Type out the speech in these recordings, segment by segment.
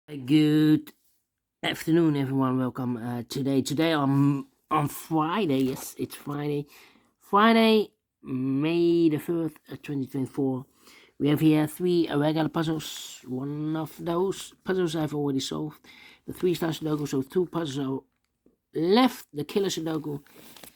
Good afternoon, everyone. Welcome today on Friday. Yes, it's Friday. Friday, May the 3rd, 2024. We have here three regular puzzles. One of those puzzles I've already solved. The 3-star Sudoku, so two puzzles are left. The killer Sudoku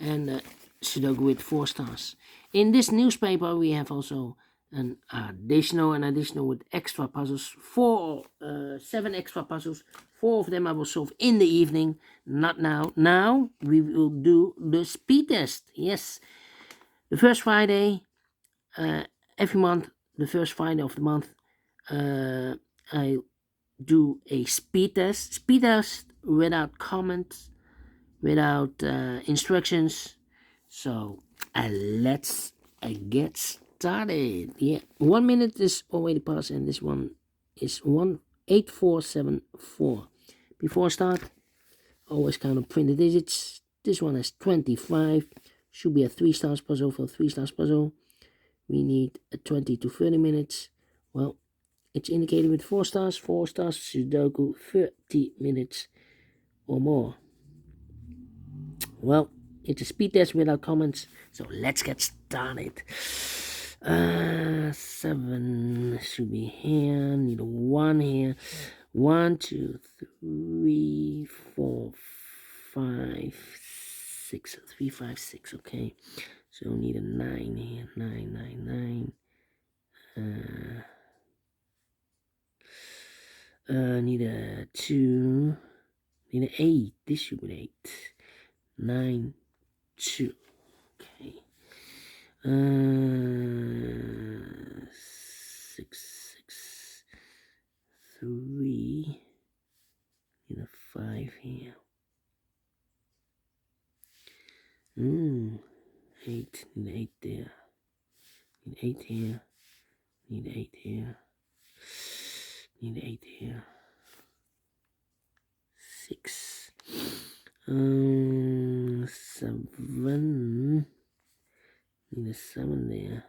and the Sudoku with 4 stars. In this newspaper, we have also an additional with extra puzzles. 7 extra puzzles. 4 of them I will solve in the evening, not now. Now we will do the speed test. Yes, the first Friday every month, the first Friday of the month, I do a speed test. Speed test without comments, without instructions. So let's get started. Yeah, 1 minute is already passed, and this one is 18474. Before I start, always count up 20 digits. This one has 25. Should be a 3 stars puzzle. For a 3 stars puzzle, we need 20 to 30 minutes. Well, it's indicated with 4 stars. 4 stars Sudoku, 30 minutes or more. Well, it's a speed test without comments, so let's get started. 7 should be here. Need a 1 here. 1, 2, 3, 4, 5, 6. 3, 5, 6. Okay, so need a 9 here. 9, 9, 9. Need a 2. Need an 8. This should be 8. 9, 2. Okay. 6, 6, 3. Need a 5 here. 8. Need 8 there. Need 8 here. Need 8 here. Need 8 here. 6. 7. Need a 7 there.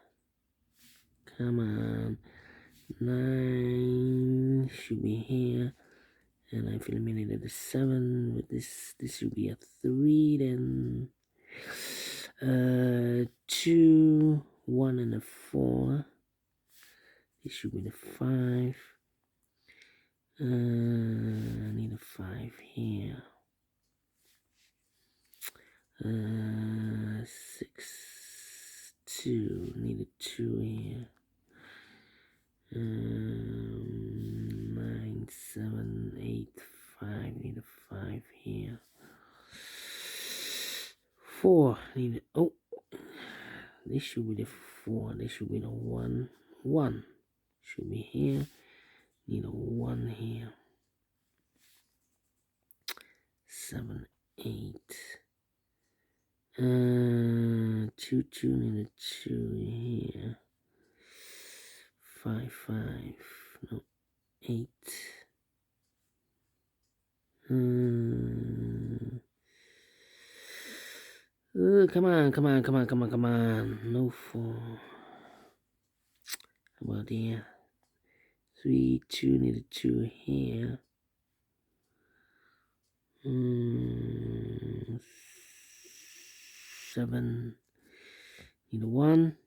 Come on. 9 should be here. And I've eliminated the 7 with this. This should be a 3 then. 2, 1 and a 4. This should be the 5. I need a 5 here. 6, 2. Need a 2 here. 9, 7, 8, 5. Need a 5 here. 4. Need a, oh, this should be the 4. This should be the 1. 1 should be here. Need a 1 here. 7, 8. 2, 2. Need a 2 here. 5, 5. No, 8. Come on. No 4. How about here? 3, 2. Need a 2 here. 7. Need a 1.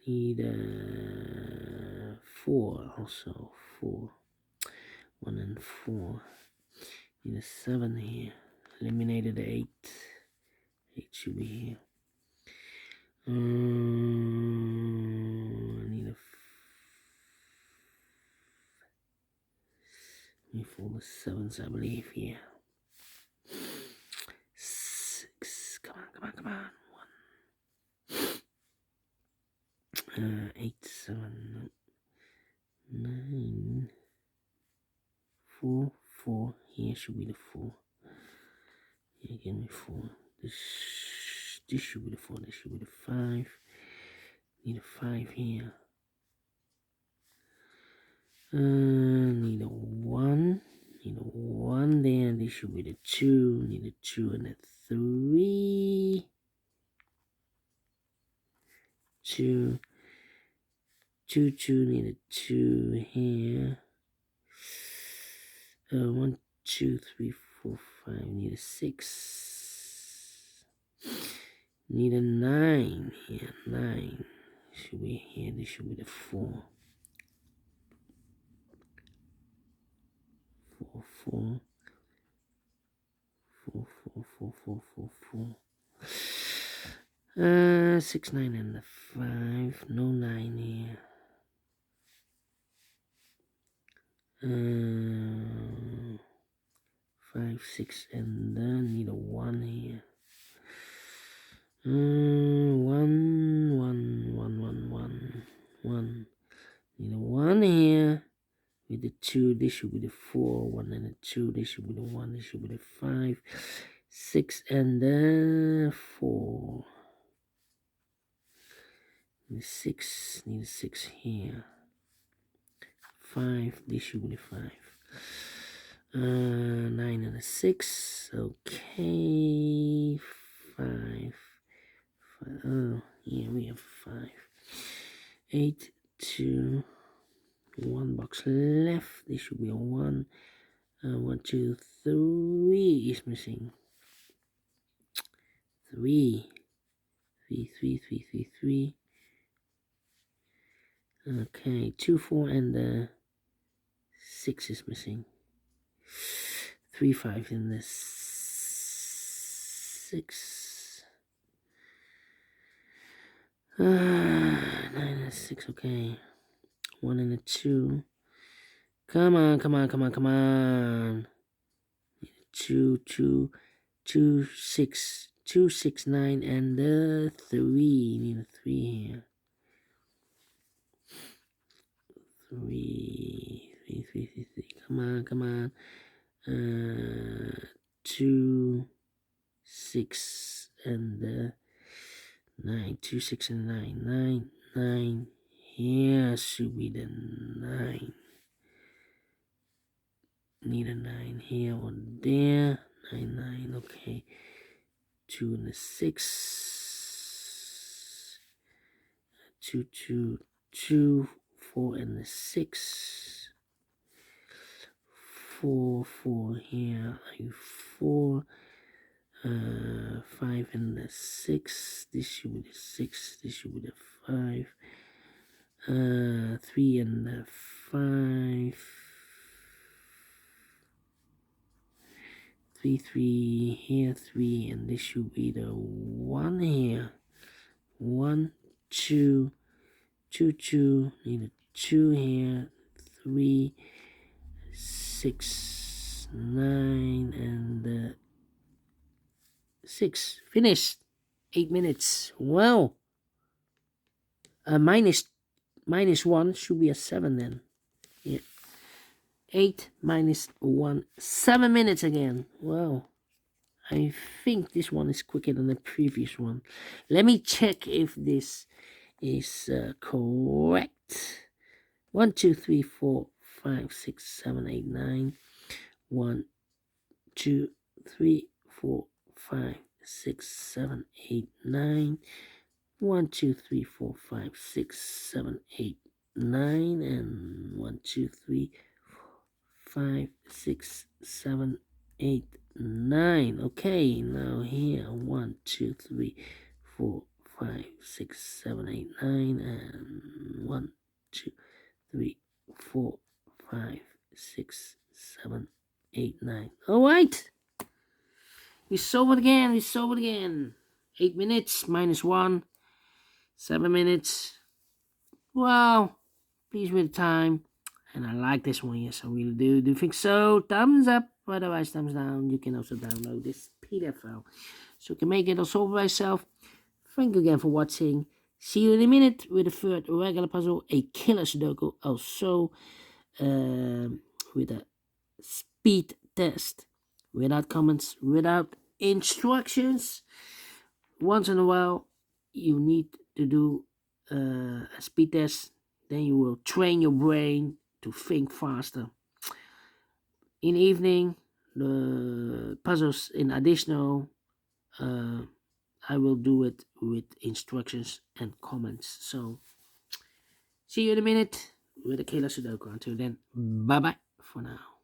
Need a 4 also. 4. 1 and 4. Need a 7 here. Eliminated the 8. 8 should be here. Need a. Let me fold the 7s, I believe. Yeah. 6. Come on. 1. 8, 7, 9. 4, 4. Here should be the 4. Here again the 4. This should be the 4. This should be the 5. Need a 5 here. Need a 1. Need a 1 there. This should be the 2. Need a 2 and a 3. 2. 2, 2. Need a 2 here. 1, 2, 3, 4, 5. Need a 6. Need a 9 here. 9 should be here. This should be the 4. 4, 4. 4, 4, 4, 4, 4, 4. 6, 9, and the 5. No 9 here. 5, 6, and then need a 1 here. 1, 1, 1, 1, 1, 1. Need a 1 here. With the 2, this should be the 4. 1 and a 2. This should be the 1. This should be the 5, 6, and the 4. Need a 6. Need a 6 here. 5. This should be the 5. 9 and a 6. Okay. 5. Oh, yeah, we have 5. 8, 2. 1 box left. This should be a 1. 1, 2, 3 is missing. 3. 3, 3, 3, 3, 3. Okay, 2, 4, and the 6 is missing. 3, 5, and the 6. 9 and 6, okay. 1 and a 2. Come on, come on, come on, come on. 2, 2, 2, 6, 2, 6, 9, and the 3. Need a 3 here. 3, 3, 3, 3, 3. Come on, come on. 2, 6, and the 9. 2, 6, and 9. 9, 9. Here should be the 9. Need a 9 here or there. 9, 9. Okay. 2 and a 6. 2, 2, 2. 4 and the 6. 4, 4 here. 4. 5 and the 6. This should be the 6. This should be the 5. 3 and the 5. 3, 3 here. 3, and this should be the 1 here. 1, 2, 2, 2. Need a 2 here. 3, 6, 9, and the 6. Finished. 8 minutes. Wow. Minus 1 should be a 7 then. Yeah. 8 minus 1. 7 minutes again. Wow. I think this one is quicker than the previous one. Let me check if this is correct. 1, 2, 3, 4, 5, 6, 7, 8, 9. 1, 2, 3, 4, 5, 6, 7, 8, 9. 1, 2, 3, 4, 5, 6, 7, 8, 9. And 1, 2, 3, 4, 5, 6, 7, 8, 9. Okay, now here 1, 2, 3, 4, 5, 6, 7, 8, 9. And 1, 2, 3, 4, 5, 6, 7, 8, 9. All right. We solve it again. We solve it again. 8 minutes minus 1. 7 minutes. Wow. Pleased with the time. And I like this one. Yes, I really do. Do you think so? Thumbs up. Otherwise, thumbs down. You can also download this PDF file, so you can make it or solve it by yourself. Thank you again for watching. See you in a minute with the third regular puzzle, a killer Sudoku, also with a speed test, without comments, without instructions. Once in a while, you need to do a speed test. Then you will train your brain to think faster. In the evening, the puzzles in additional, I will do it with instructions and comments. So, see you in a minute with a killer Sudoku. Until then, bye bye for now.